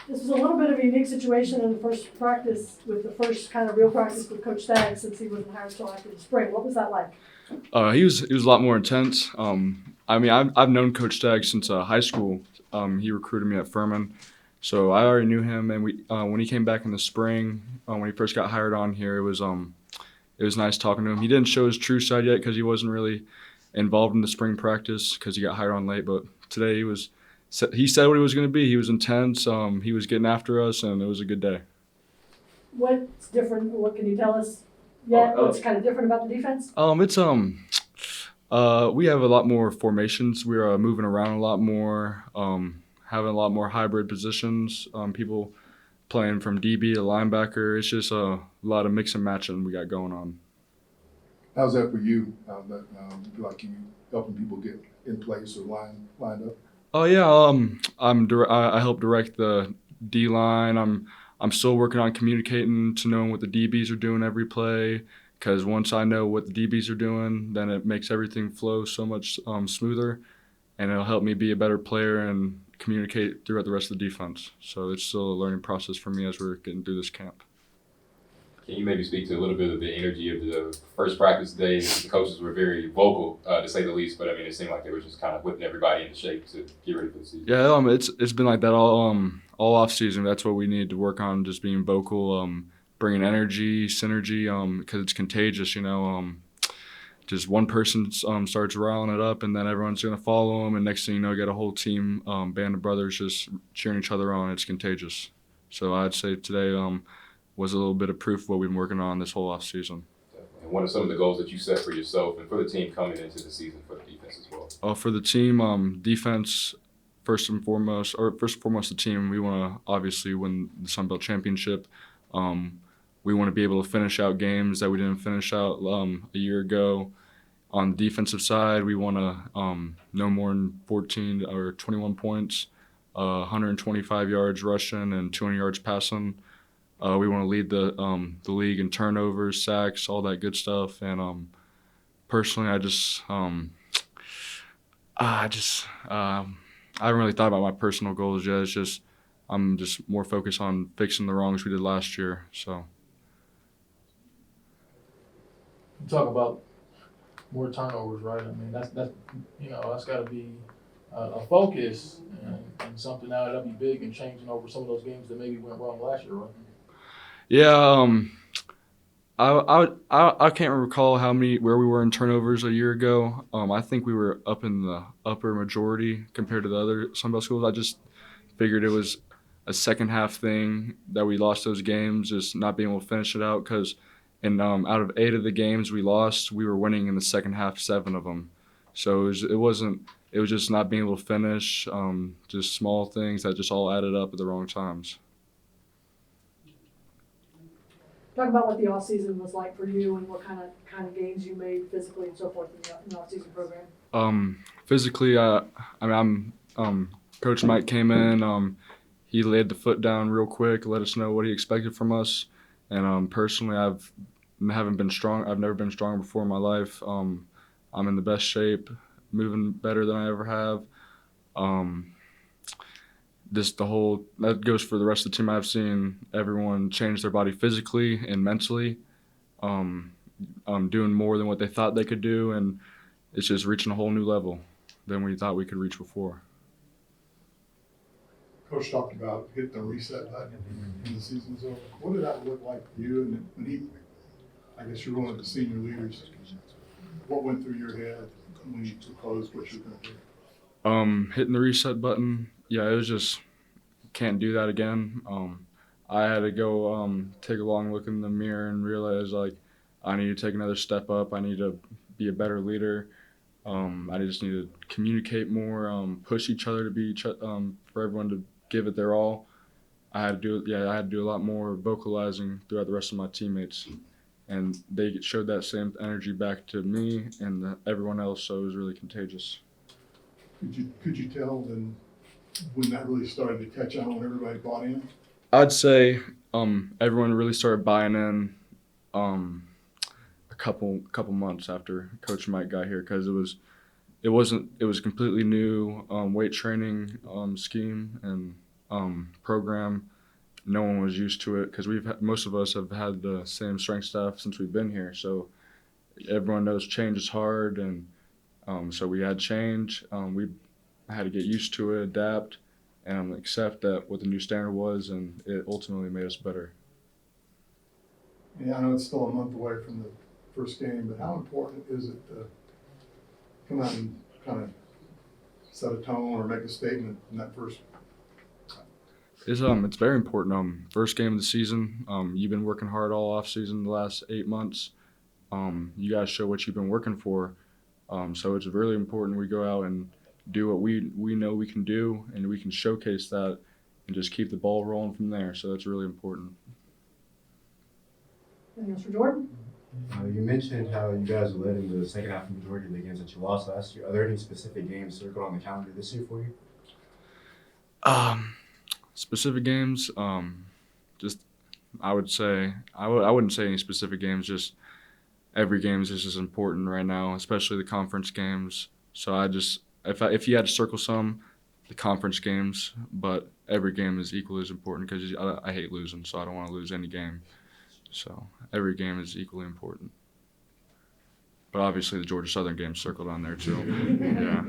This was a little bit of a unique situation in the first practice, with the first kind of real practice with Coach Stagg, since he wasn't hired until after the spring. What was that like? He was a lot more intense. I've known Coach Stagg since high school. He recruited me at Furman, so I already knew him. And when he came back in the spring, when he first got hired on here, it was nice talking to him. He didn't show his true side yet because he wasn't really involved in the spring practice because he got hired on late. But today he said what he was going to be. He was intense. He was getting after us, and it was a good day. What's different? What can you tell us yet? What's kind of different about the defense? We have a lot more formations. We're moving around a lot more, having a lot more hybrid positions. People playing from DB to linebacker. It's just a lot of mix and matching we got going on. How's that for you? Like you helping people get in place or lined up? Oh yeah, I help direct the D line. I'm still working on communicating to knowing what the DBs are doing every play. Because once I know what the DBs are doing, then it makes everything flow so much smoother, and it'll help me be a better player and communicate throughout the rest of the defense. So it's still a learning process for me as we're getting through this camp. Can you maybe speak to a little bit of the energy of the first practice day? The coaches were very vocal, to say the least, but I mean, it seemed like they were just kind of whipping everybody into shape to get ready for the season. Yeah, it's been like that all off season. That's what we need to work on, just being vocal, bringing energy, synergy, because it's contagious. Just one person starts riling it up, and then everyone's gonna follow them, and next thing you know, you got a whole team, band of brothers just cheering each other on. It's contagious. So I'd say today was a little bit of proof of what we've been working on this whole off season. And what are some of the goals that you set for yourself and for the team coming into the season for the defense as well? For the team, defense first and foremost, the team. We want to obviously win the Sun Belt Championship. We want to be able to finish out games that we didn't finish out a year ago. On the defensive side, we want to no more than 14 or 21 points, 125 yards rushing, and 200 yards passing. We want to lead the league in turnovers, sacks, all that good stuff. And personally, I haven't really thought about my personal goals yet. It's just I'm just more focused on fixing the wrongs we did last year. So. You talk about more turnovers, right? I mean, that's got to be a focus and something that'll be big in changing over some of those games that maybe went wrong last year, right? Yeah, I can't recall where we were in turnovers a year ago. I think we were up in the upper majority compared to the other Sun Belt schools. I just figured it was a second half thing that we lost those games, just not being able to finish it out. Because out of 8 of the games we lost, we were winning in the second half 7 of them. So it was just not being able to finish. Just small things that just all added up at the wrong times. Talk about what the off season was like for you and what kind of gains you made physically and so forth in the off season program. Physically, Coach Mike came in. He laid the foot down real quick, let us know what he expected from us. And personally, I've never been stronger before in my life. I'm in the best shape, moving better than I ever have. That goes for the rest of the team. I've seen everyone change their body physically and mentally, doing more than what they thought they could do, and it's just reaching a whole new level than we thought we could reach before. Coach talked about hitting the reset button in the season. So what did that look like for you? And when I guess you're one of the senior leaders, what went through your head when you proposed what you're going to do? Hitting the reset button, yeah, it was just can't do that again. I had to go take a long look in the mirror and realize I need to take another step up. I need to be a better leader. I just need to communicate more, push each other to be for everyone to give it their all. I had to do a lot more vocalizing throughout the rest of my teammates, and they showed that same energy back to me and everyone else. So it was really contagious. Could you tell then when that really started to catch on, when everybody bought in? I'd say everyone really started buying in a couple months after Coach Mike got here, because it was a completely new weight training scheme, and program. No one was used to it because most of us have had the same strength staff since we've been here. So everyone knows change is hard, and so we had change. We had to get used to it, adapt, and accept that what the new standard was, and it ultimately made us better. Yeah, I know it's still a month away from the first game, but how important is it to come out and kind of set a tone or make a statement in that first? It's very important. First game of the season. You've been working hard all off season the last 8 months. You guys show what you've been working for. So it's really important we go out and do what we know we can do, and we can showcase that and just keep the ball rolling from there. So that's really important. Anything else for Jordan? You mentioned how you guys led in the second half majority of the games that you lost last year. Are there any specific games circled on the calendar this year for you? Specific games, just I would say I wouldn't say any specific games. Just every game is just as important right now, especially the conference games. So if you had to circle some, the conference games, but every game is equally as important because I hate losing, so I don't want to lose any game. So every game is equally important. But obviously the Georgia Southern game circled on there too. Yeah.